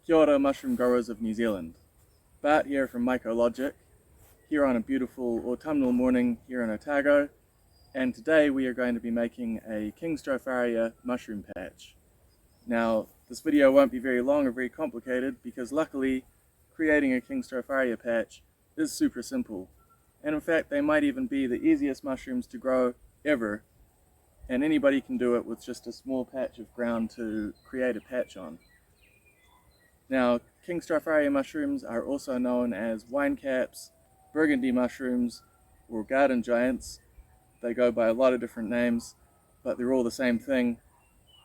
Kia ora, mushroom growers of New Zealand. Bart here from MycoLogic, here on a beautiful autumnal morning here in Otago, and today we are going to be making a King Stropharia mushroom patch. Now, this video won't be very long or very complicated because luckily creating a King Stropharia patch is super simple. And in fact, they might even be the easiest mushrooms to grow ever, and anybody can do it with just a small patch of ground to create a patch on. Now, King Stropharia mushrooms are also known as wine caps, burgundy mushrooms, or garden giants. They go by a lot of different names, but they're all the same thing.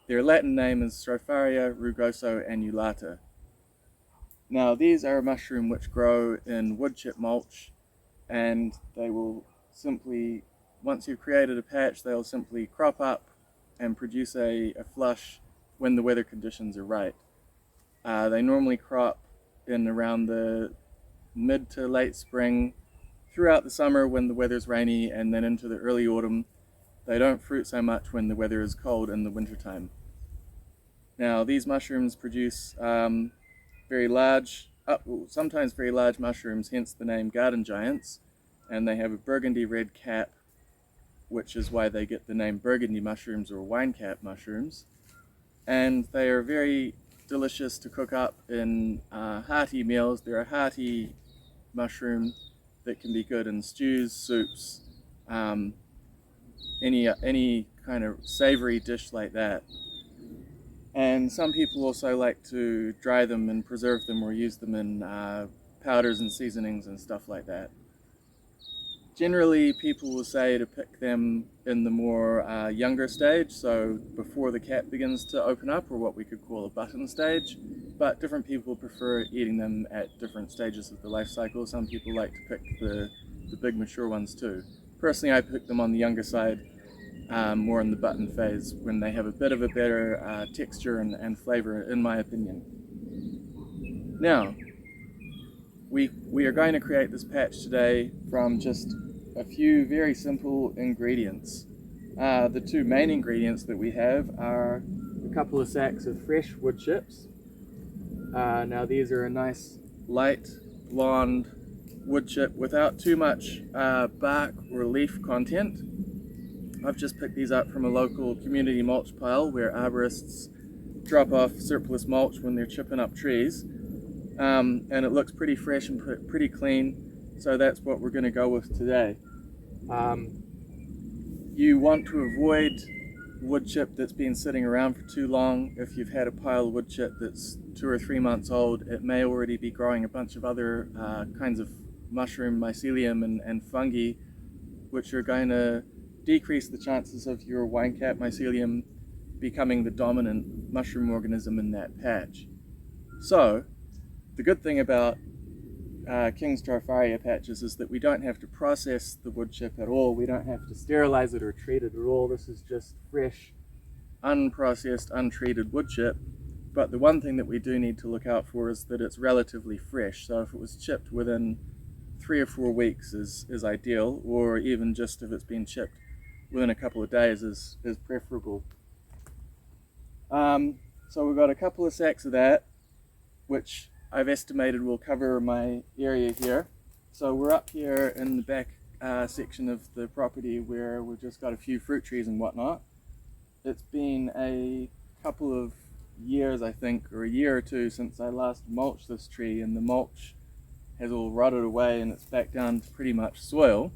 Their Latin name is Stropharia rugoso-annulata. Now, these are a mushroom which grow in woodchip mulch, and they will simply, once you've created a patch, they'll simply crop up and produce a flush when the weather conditions are right. They normally crop in around the mid to late spring, throughout the summer when the weather's rainy, and then into the early autumn. They don't fruit so much when the weather is cold in the wintertime. Now, these mushrooms produce very large, sometimes very large mushrooms, hence the name garden giants, and they have a burgundy red cap, which is why they get the name burgundy mushrooms or wine cap mushrooms. And they are very delicious to cook up in hearty meals. They're a hearty mushroom that can be good in stews, soups, any kind of savory dish like that. And some people also like to dry them and preserve them or use them in powders and seasonings and stuff like that. Generally, people will say to pick them in the more younger stage, so before the cap begins to open up, or what we could call a button stage, but different people prefer eating them at different stages of the life cycle. Some people like to pick the big mature ones too. Personally, I pick them on the younger side, more in the button phase, when they have a bit of a better texture and flavor, in my opinion. Now, we are going to create this patch today from just a few very simple ingredients. The two main ingredients that we have are a couple of sacks of fresh wood chips. Now these are a nice light blonde wood chip without too much bark or leaf content. I've just picked these up from a local community mulch pile where arborists drop off surplus mulch when they're chipping up trees. And it looks pretty fresh and pretty clean, so that's what we're going to go with today. You want to avoid wood chip that's been sitting around for too long. If you've had a pile of wood chip that's 2 or 3 months old, it may already be growing a bunch of other kinds of mushroom, mycelium, and fungi, which are going to decrease the chances of your wine cap mycelium becoming the dominant mushroom organism in that patch. So, the good thing about King Stropharia patches is that we don't have to process the wood chip at all. We don't have to sterilize it or treat it at all. This is just fresh, unprocessed, untreated wood chip. But the one thing that we do need to look out for is that it's relatively fresh. So if it was chipped within 3 or 4 weeks is ideal, or even just if it's been chipped within a couple of days is preferable. So we've got a couple of sacks of that, which I've estimated will cover my area here. So we're up here in the back section of the property where we've just got a few fruit trees and whatnot. It's been a couple of years, I think, or a year or two since I last mulched this tree, and the mulch has all rotted away and it's back down to pretty much soil.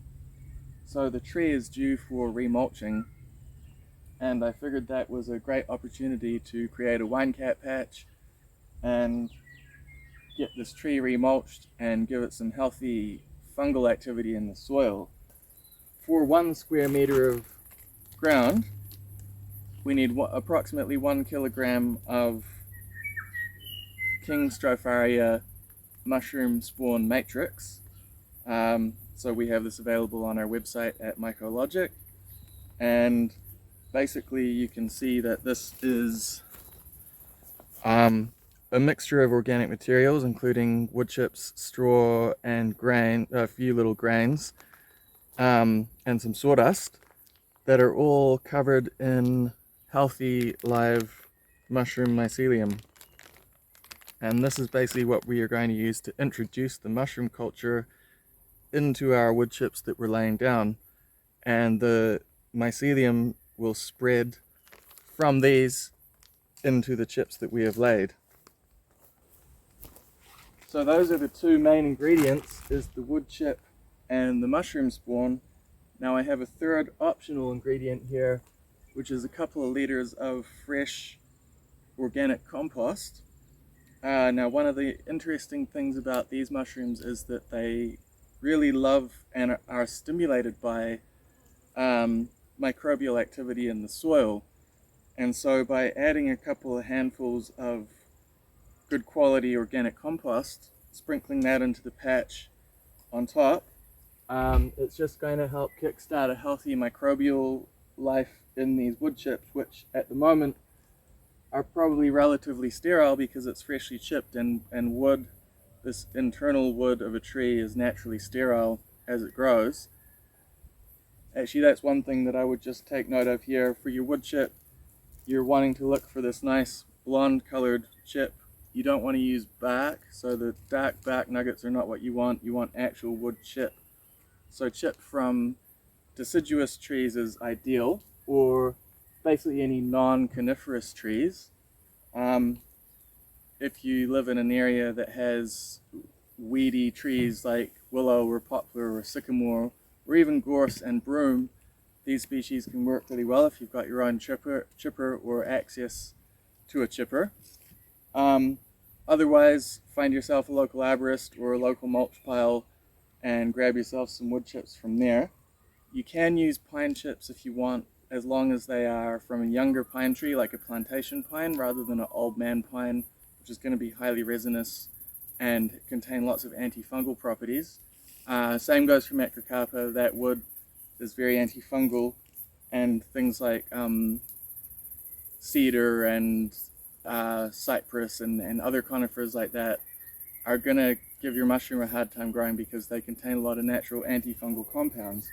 So the tree is due for remulching, and I figured that was a great opportunity to create a wine cap patch and get this tree remulched and give it some healthy fungal activity in the soil. For 1 square meter of ground, we need approximately 1 kilogram of King Stropharia mushroom spawn matrix. So we have this available on our website at MycoLogic, and basically you can see that this is a mixture of organic materials, including wood chips, straw, and grain, a few little grains, and some sawdust, that are all covered in healthy live mushroom mycelium. And this is basically what we are going to use to introduce the mushroom culture into our wood chips that we're laying down. And the mycelium will spread from these into the chips that we have laid. So those are the two main ingredients, is the wood chip and the mushroom spawn. Now I have a third optional ingredient here, which is a couple of liters of fresh organic compost. Now one of the interesting things about these mushrooms is that they really love and are stimulated by microbial activity in the soil. And so by adding a couple of handfuls of good quality organic compost, sprinkling that into the patch on top, it's just going to help kickstart a healthy microbial life in these wood chips, which at the moment are probably relatively sterile because it's freshly chipped, and wood, this internal wood of a tree, is naturally sterile as it grows. Actually, that's one thing that I would just take note of here. For your wood chip, you're wanting to look for this nice blonde colored chip. You don't want to use bark, so the dark bark nuggets are not what you want. You want actual wood chip. So chip from deciduous trees is ideal, or basically any non-coniferous trees. If you live in an area that has weedy trees like willow or poplar or sycamore, or even gorse and broom, these species can work really well if you've got your own chipper or access to a chipper. Otherwise, find yourself a local arborist or a local mulch pile and grab yourself some wood chips from there. You can use pine chips if you want, as long as they are from a younger pine tree, like a plantation pine, rather than an old man pine, which is going to be highly resinous and contain lots of antifungal properties. Same goes for macrocarpa. That wood is very antifungal, and things like cedar and cypress and other conifers like that are going to give your mushroom a hard time growing because they contain a lot of natural antifungal compounds.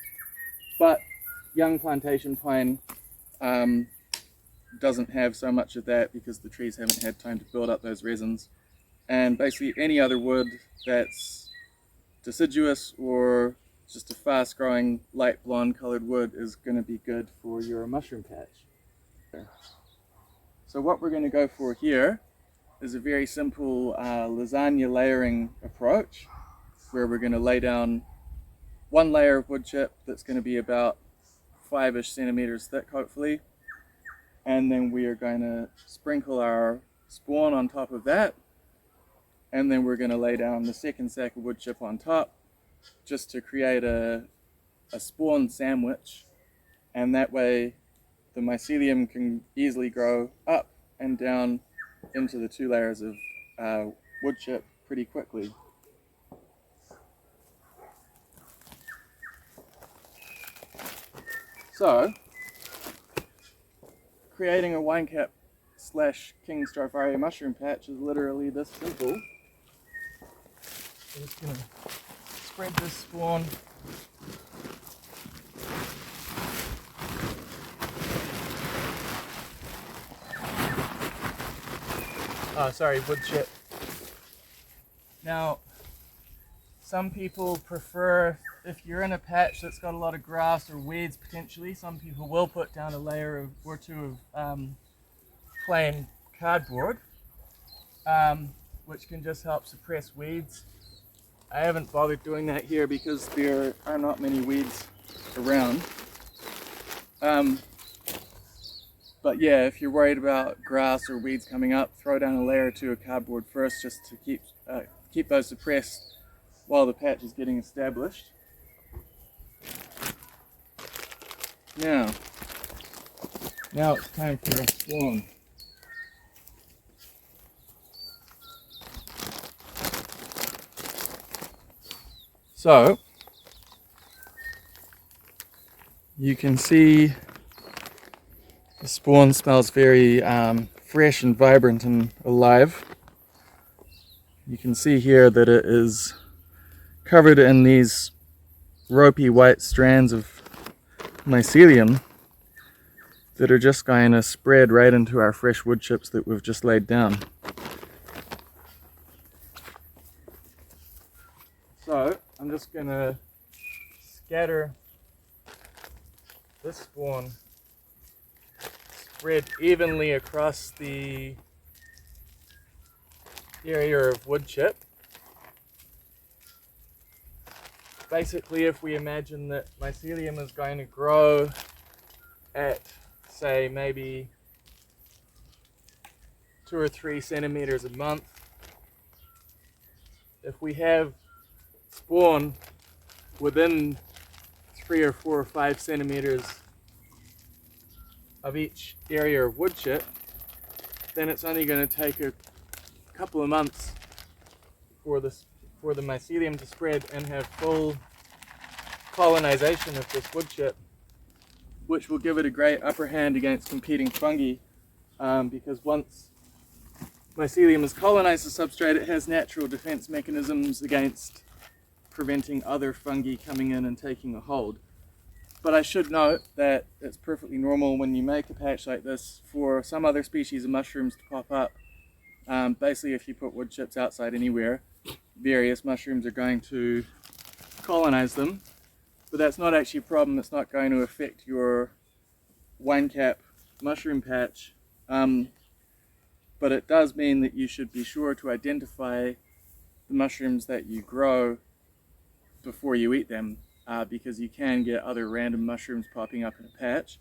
But young plantation pine doesn't have so much of that because the trees haven't had time to build up those resins. And basically any other wood that's deciduous or just a fast growing light blonde colored wood is going to be good for your mushroom patch. So what we're going to go for here is a very simple lasagna layering approach, where we're going to lay down one layer of wood chip that's going to be about 5-ish centimeters thick, hopefully, and then we are going to sprinkle our spawn on top of that, and then we're going to lay down the second sack of wood chip on top, just to create a spawn sandwich, and that way the mycelium can easily grow up and down into the 2 layers of wood chip pretty quickly. So, creating a wine cap / King Stropharia mushroom patch is literally this simple. I'm just going to spread this spawn wood chip. Now, some people prefer, if you're in a patch that's got a lot of grass or weeds potentially, some people will put down a layer or 2 of plain cardboard, which can just help suppress weeds. I haven't bothered doing that here because there are not many weeds around. But yeah, if you're worried about grass or weeds coming up, throw down a layer or 2 of cardboard first, just to keep those suppressed while the patch is getting established. Now it's time for a spawn. So you can see the spawn smells very fresh and vibrant and alive. You can see here that it is covered in these ropey white strands of mycelium that are just going to spread right into our fresh wood chips that we've just laid down. So I'm just going to scatter this spawn spread evenly across the area of wood chip. Basically, if we imagine that mycelium is going to grow at, say, maybe 2 or 3 centimeters a month, if we have spawn within 3 or 4 or 5 centimeters of each area of wood chip, then it's only going to take a couple of months for the mycelium to spread and have full colonization of this wood chip, which will give it a great upper hand against competing fungi, because once mycelium has colonized the substrate, it has natural defense mechanisms against preventing other fungi coming in and taking a hold. But I should note that it's perfectly normal when you make a patch like this for some other species of mushrooms to pop up. Basically, if you put wood chips outside anywhere, various mushrooms are going to colonize them. But that's not actually a problem. It's not going to affect your winecap mushroom patch. But it does mean that you should be sure to identify the mushrooms that you grow before you eat them, because you can get other random mushrooms popping up in a patch.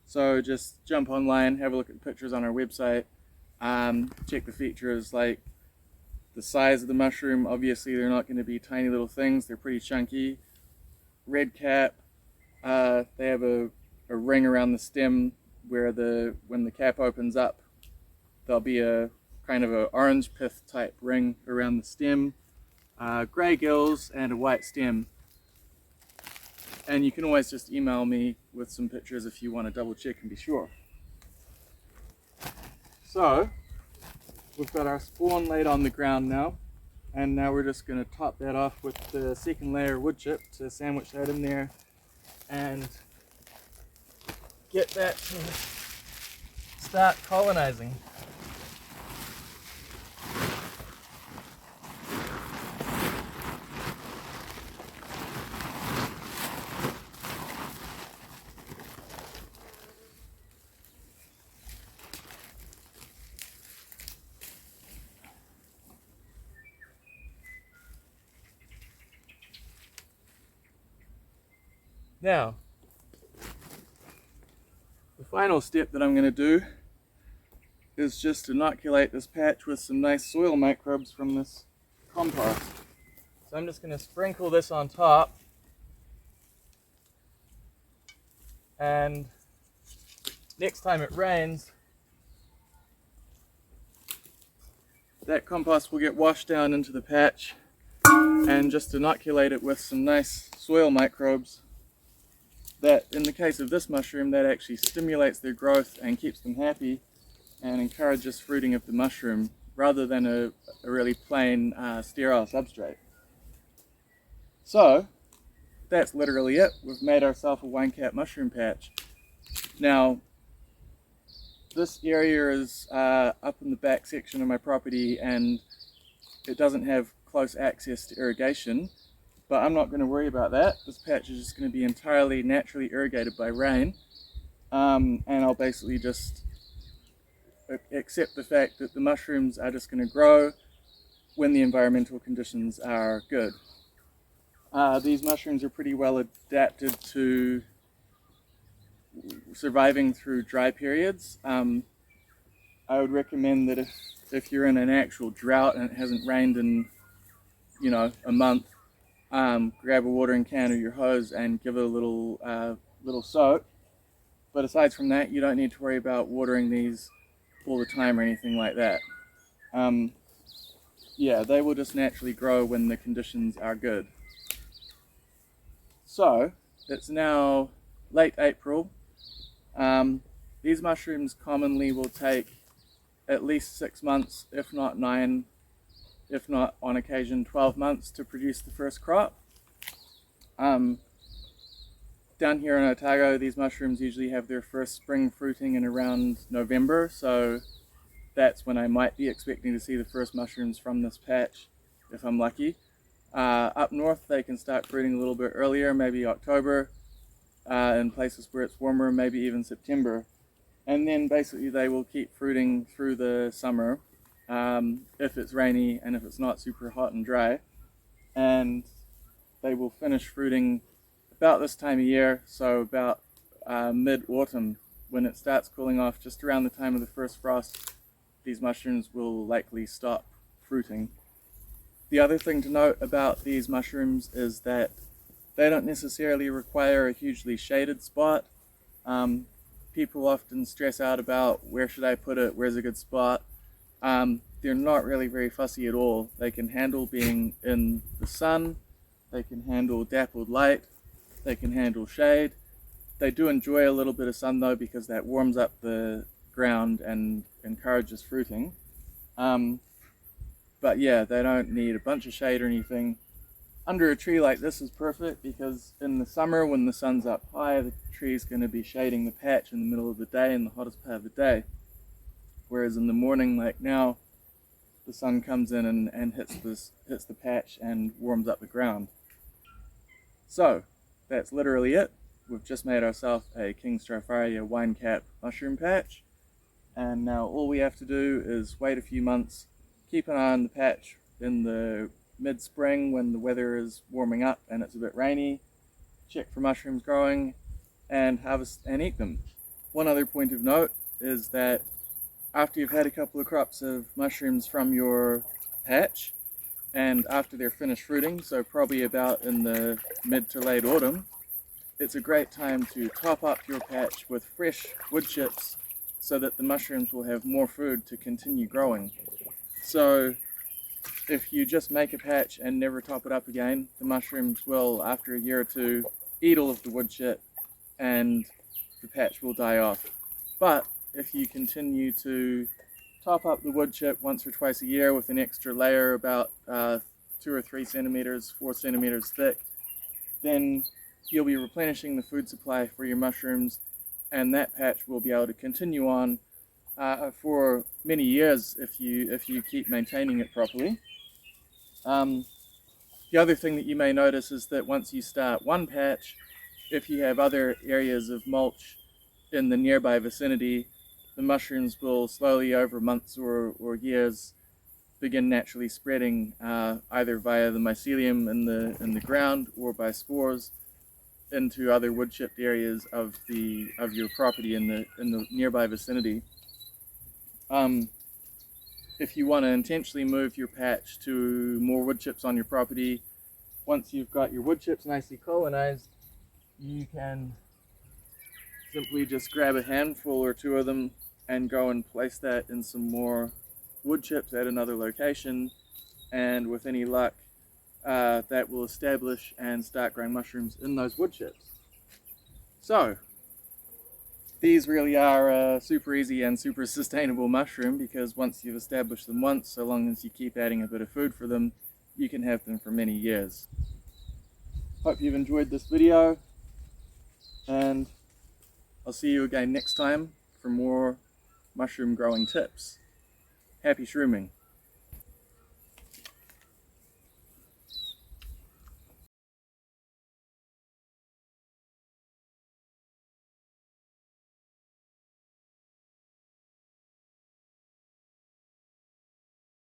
So just jump online, have a look at the pictures on our website, check the features like the size of the mushroom. Obviously they're not going to be tiny little things, they're pretty chunky. Red cap, they have a ring around the stem where when the cap opens up, there'll be a kind of an orange pith type ring around the stem, grey gills and a white stem. And you can always just email me with some pictures if you want to double check and be sure. So we've got our spawn laid on the ground now, and now we're just going to top that off with the second layer of wood chip to sandwich that in there and get that to start colonizing. Now, the final step that I'm going to do is just inoculate this patch with some nice soil microbes from this compost. So I'm just going to sprinkle this on top, and next time it rains, that compost will get washed down into the patch, and just inoculate it with some nice soil microbes that, in the case of this mushroom, that actually stimulates their growth and keeps them happy and encourages fruiting of the mushroom rather than a really plain sterile substrate. So that's literally it. We've made ourselves a winecap mushroom patch. Now this area is up in the back section of my property and it doesn't have close access to irrigation, but I'm not going to worry about that. This patch is just going to be entirely naturally irrigated by rain, and I'll basically just accept the fact that the mushrooms are just going to grow when the environmental conditions are good. These mushrooms are pretty well adapted to surviving through dry periods. I would recommend that if you're in an actual drought and it hasn't rained in, a month, grab a watering can or your hose and give it a little soak. But aside from that, you don't need to worry about watering these all the time or anything like that. Yeah, they will just naturally grow when the conditions are good. So it's now late April. These mushrooms commonly will take at least 6 months, if not 9, if not on occasion 12 months to produce the first crop. Down here in Otago, these mushrooms usually have their first spring fruiting in around November, so that's when I might be expecting to see the first mushrooms from this patch, if I'm lucky. Up north they can start fruiting a little bit earlier, maybe October, in places where it's warmer, maybe even September. And then basically they will keep fruiting through the summer if it's rainy and if it's not super hot and dry. And they will finish fruiting about this time of year, so about mid-autumn, when it starts cooling off, just around the time of the first frost. These mushrooms will likely stop fruiting. The other thing to note about these mushrooms is that they don't necessarily require a hugely shaded spot. People often stress out about where should I put it, where's a good spot. They're not really very fussy at all. They can handle being in the sun, they can handle dappled light, they can handle shade. They do enjoy a little bit of sun though, because that warms up the ground and encourages fruiting. But yeah, they don't need a bunch of shade or anything. Under a tree like this is perfect, because in the summer when the sun's up high, the tree's going to be shading the patch in the middle of the day, in the hottest part of the day. Whereas in the morning, like now, the sun comes in and hits the patch and warms up the ground. So that's literally it. We've just made ourselves a King Stropharia wine cap mushroom patch, and now all we have to do is wait a few months, keep an eye on the patch in the mid-spring when the weather is warming up and it's a bit rainy, check for mushrooms growing, and harvest and eat them. One other point of note is that after you've had a couple of crops of mushrooms from your patch, and after they're finished fruiting, so probably about in the mid to late autumn, it's a great time to top up your patch with fresh wood chips so that the mushrooms will have more food to continue growing. So if you just make a patch and never top it up again, the mushrooms will, after a year or two, eat all of the wood chip and the patch will die off. But if you continue to top up the wood chip once or twice a year with an extra layer about 2 or 3 centimeters, 4 centimeters thick, then you'll be replenishing the food supply for your mushrooms, and that patch will be able to continue on for many years if you keep maintaining it properly. The other thing that you may notice is that once you start one patch, if you have other areas of mulch in the nearby vicinity, the mushrooms will slowly, over months or years, begin naturally spreading either via the mycelium in the ground or by spores into other wood chipped areas of your property in the nearby vicinity. If you want to intentionally move your patch to more wood chips on your property, once you've got your wood chips nicely colonized, you can simply just grab a handful or two of them and go and place that in some more wood chips at another location, and with any luck that will establish and start growing mushrooms in those wood chips. So these really are a super easy and super sustainable mushroom, because once you've established them once, so long as you keep adding a bit of food for them, you can have them for many years. Hope you've enjoyed this video, and I'll see you again next time for more mushroom growing tips. Happy shrooming.